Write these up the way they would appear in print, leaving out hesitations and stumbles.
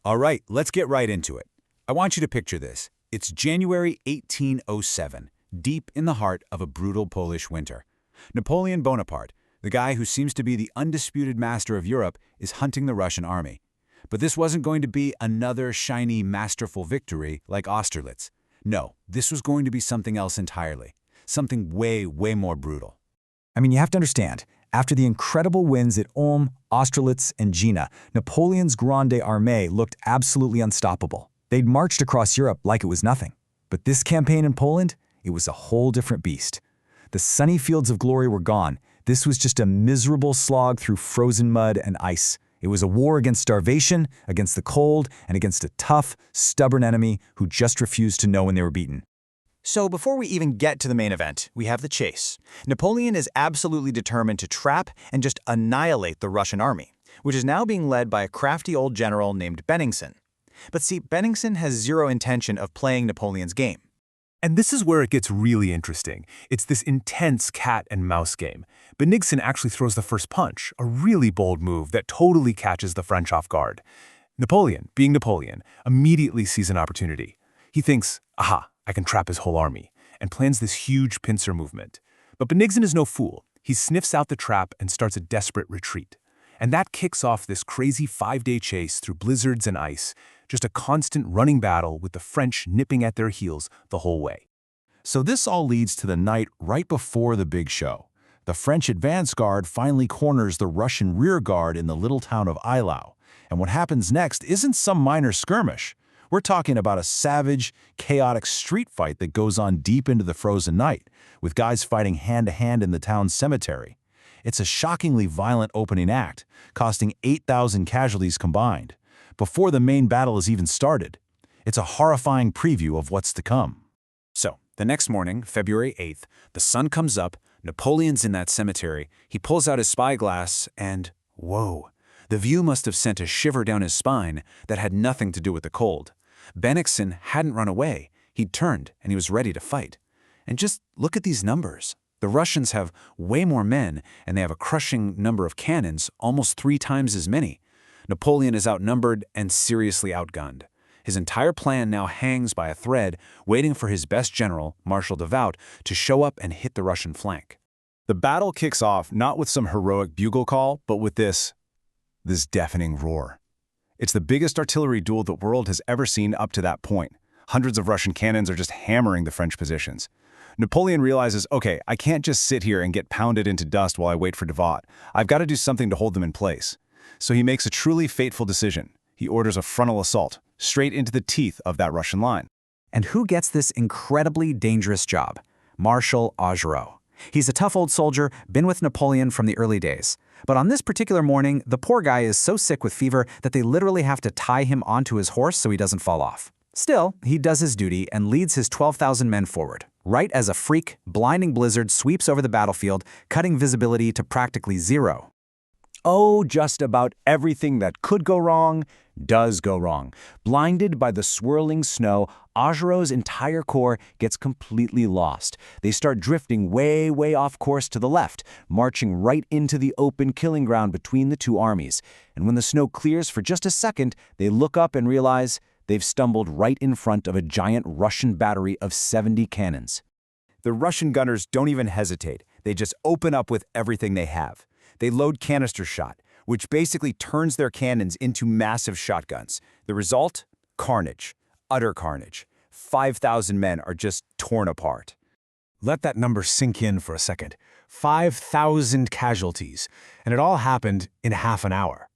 All right, let's get right into it. I want you to picture this. It's January 1807, deep in the heart of a brutal Polish winter. Napoleon Bonaparte, the guy who seems to be the undisputed master of Europe, is hunting the Russian army. But this wasn't going to be another shiny, masterful victory like Austerlitz. No, this was going to be something else entirely. Something way, way more brutal. I mean, you have to understand, after the incredible wins at Ulm, Austerlitz, and Jena, Napoleon's Grande Armée looked absolutely unstoppable. They'd marched across Europe like it was nothing. But this campaign in Poland, it was a whole different beast. The sunny fields of glory were gone. This was just a miserable slog through frozen mud and ice. It was a war against starvation, against the cold, and against a tough, stubborn enemy who just refused to know when they were beaten. So before we even get to the main event, we have the chase. Napoleon is absolutely determined to trap and just annihilate the Russian army, which is now being led by a crafty old general named Bennigsen. But see, Bennigsen has zero intention of playing Napoleon's game. And this is where it gets really interesting. It's this intense cat and mouse game. Bennigsen actually throws the first punch, a really bold move that totally catches the French off guard. Napoleon, being Napoleon, immediately sees an opportunity. He thinks, aha, I can trap his whole army, and plans this huge pincer movement. But Bennigsen is no fool. He sniffs out the trap and starts a desperate retreat. And that kicks off this crazy 5-day chase through blizzards and ice, just a constant running battle with the French nipping at their heels the whole way. So this all leads to the night right before the big show. The French advance guard finally corners the Russian rear guard in the little town of Eylau. And what happens next isn't some minor skirmish. We're talking about a savage, chaotic street fight that goes on deep into the frozen night, with guys fighting hand-to-hand in the town's cemetery. It's a shockingly violent opening act, costing 8,000 casualties combined, before the main battle is even started. It's a horrifying preview of what's to come. So, the next morning, February 8th, the sun comes up, Napoleon's in that cemetery, he pulls out his spyglass, and whoa, the view must have sent a shiver down his spine that had nothing to do with the cold. Bennigsen hadn't run away. He'd turned, and he was ready to fight. And just look at these numbers. The Russians have way more men, and they have a crushing number of cannons, almost 3 times as many. Napoleon is outnumbered and seriously outgunned. His entire plan now hangs by a thread, waiting for his best general, Marshal Davout, to show up and hit the Russian flank. The battle kicks off not with some heroic bugle call, but with this deafening roar. It's the biggest artillery duel the world has ever seen up to that point. Hundreds of Russian cannons are just hammering the French positions. Napoleon realizes, okay, I can't just sit here and get pounded into dust while I wait for Davout. I've got to do something to hold them in place. So he makes a truly fateful decision. He orders a frontal assault, straight into the teeth of that Russian line. And who gets this incredibly dangerous job? Marshal Augereau. He's a tough old soldier, been with Napoleon from the early days. But on this particular morning, the poor guy is so sick with fever that they literally have to tie him onto his horse so he doesn't fall off. Still, he does his duty and leads his 12,000 men forward, right as a freak, blinding blizzard sweeps over the battlefield, cutting visibility to practically zero. Oh, just about everything that could go wrong does go wrong. Blinded by the swirling snow, Augereau's entire corps gets completely lost. They start drifting way, way off course to the left, marching right into the open killing ground between the two armies. And when the snow clears for just a second, they look up and realize they've stumbled right in front of a giant Russian battery of 70 cannons. The Russian gunners don't even hesitate. They just open up with everything they have. They load canister shot, which basically turns their cannons into massive shotguns. The result? Carnage. Utter carnage. 5,000 men are just torn apart. Let that number sink in for a second. 5,000 casualties, and it all happened in half an hour.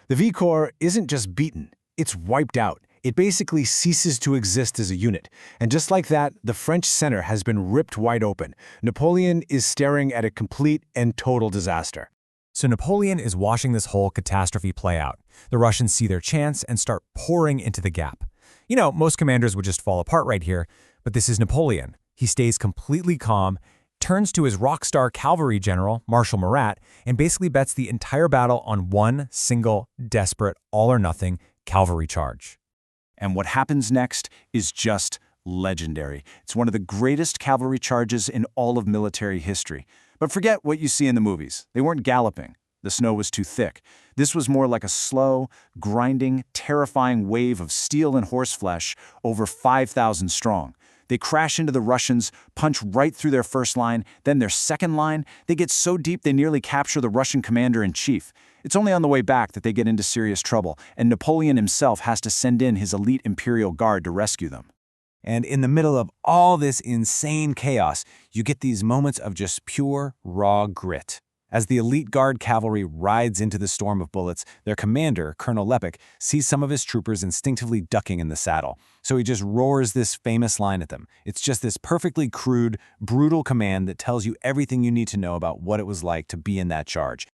The V Corps isn't just beaten, it's wiped out. It basically ceases to exist as a unit. And just like that, the French center has been ripped wide open. Napoleon is staring at a complete and total disaster. So Napoleon is watching this whole catastrophe play out. The Russians see their chance and start pouring into the gap. You know, most commanders would just fall apart right here, but this is Napoleon. He stays completely calm, turns to his rock star cavalry general, Marshal Murat, and basically bets the entire battle on one single, desperate, all-or-nothing cavalry charge. And what happens next is just legendary. It's one of the greatest cavalry charges in all of military history. But forget what you see in the movies. They weren't galloping. The snow was too thick. This was more like a slow, grinding, terrifying wave of steel and horseflesh over 5,000 strong. They crash into the Russians, punch right through their first line, then their second line. They get so deep they nearly capture the Russian commander-in-chief. It's only on the way back that they get into serious trouble, and Napoleon himself has to send in his elite Imperial Guard to rescue them. And in the middle of all this insane chaos, you get these moments of just pure, raw grit. As the elite Guard cavalry rides into the storm of bullets, their commander, Colonel Lepik, sees some of his troopers instinctively ducking in the saddle. So he just roars this famous line at them. It's just this perfectly crude, brutal command that tells you everything you need to know about what it was like to be in that charge.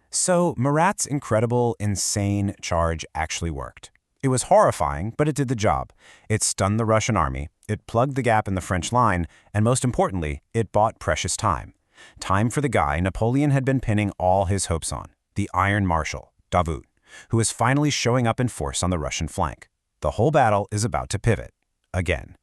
So Murat's incredible, insane charge actually worked. It was horrifying, but it did the job. It stunned the Russian army, it plugged the gap in the French line, and most importantly, it bought precious time. Time for the guy Napoleon had been pinning all his hopes on, the Iron Marshal, Davout, who is finally showing up in force on the Russian flank. The whole battle is about to pivot. Again.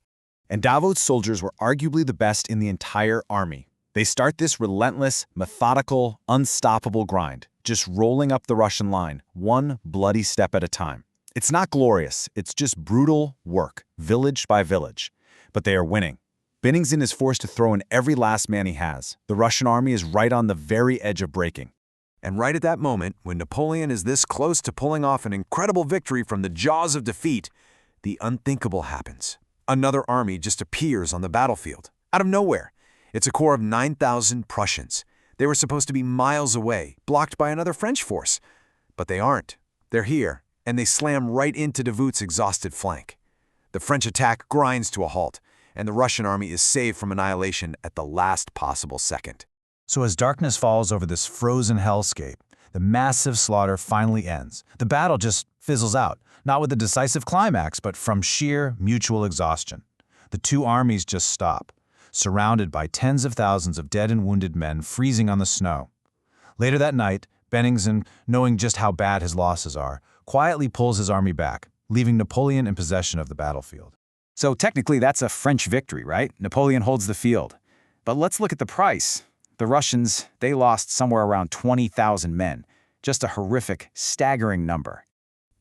And Davout's soldiers were arguably the best in the entire army. They start this relentless, methodical, unstoppable grind, just rolling up the Russian line, one bloody step at a time. It's not glorious, it's just brutal work, village by village. But they are winning. Bennigsen is forced to throw in every last man he has. The Russian army is right on the very edge of breaking. And right at that moment, when Napoleon is this close to pulling off an incredible victory from the jaws of defeat, the unthinkable happens. Another army just appears on the battlefield, out of nowhere. It's a corps of 9,000 Prussians. They were supposed to be miles away, blocked by another French force. But they aren't. They're here, and they slam right into Davout's exhausted flank. The French attack grinds to a halt, and the Russian army is saved from annihilation at the last possible second. So as darkness falls over this frozen hellscape, the massive slaughter finally ends. The battle just fizzles out, not with a decisive climax, but from sheer mutual exhaustion. The two armies just stop, surrounded by tens of thousands of dead and wounded men freezing on the snow. Later that night, Bennigsen, knowing just how bad his losses are, quietly pulls his army back, leaving Napoleon in possession of the battlefield. So technically that's a French victory, right? Napoleon holds the field. But let's look at the price. The Russians, they lost somewhere around 20,000 men. Just a horrific, staggering number.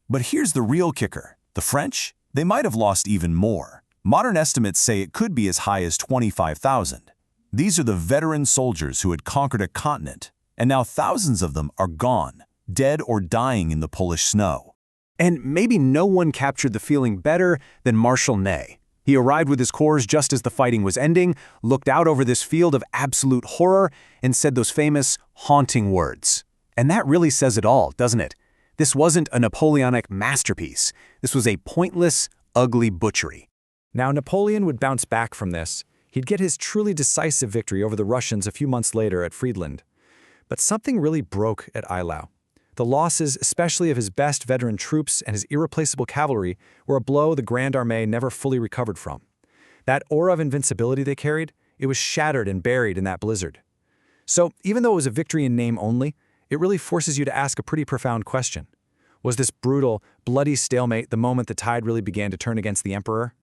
But here's the real kicker. The French, they might have lost even more. Modern estimates say it could be as high as 25,000. These are the veteran soldiers who had conquered a continent, and now thousands of them are gone, dead or dying in the Polish snow. And maybe no one captured the feeling better than Marshal Ney. He arrived with his corps just as the fighting was ending, looked out over this field of absolute horror, and said those famous, haunting words. And that really says it all, doesn't it? This wasn't a Napoleonic masterpiece. This was a pointless, ugly butchery. Now, Napoleon would bounce back from this. He'd get his truly decisive victory over the Russians a few months later at Friedland. But something really broke at Eylau. The losses, especially of his best veteran troops and his irreplaceable cavalry, were a blow the Grande Armée never fully recovered from. That aura of invincibility they carried, it was shattered and buried in that blizzard. So, even though it was a victory in name only, it really forces you to ask a pretty profound question. Was this brutal, bloody stalemate the moment the tide really began to turn against the emperor?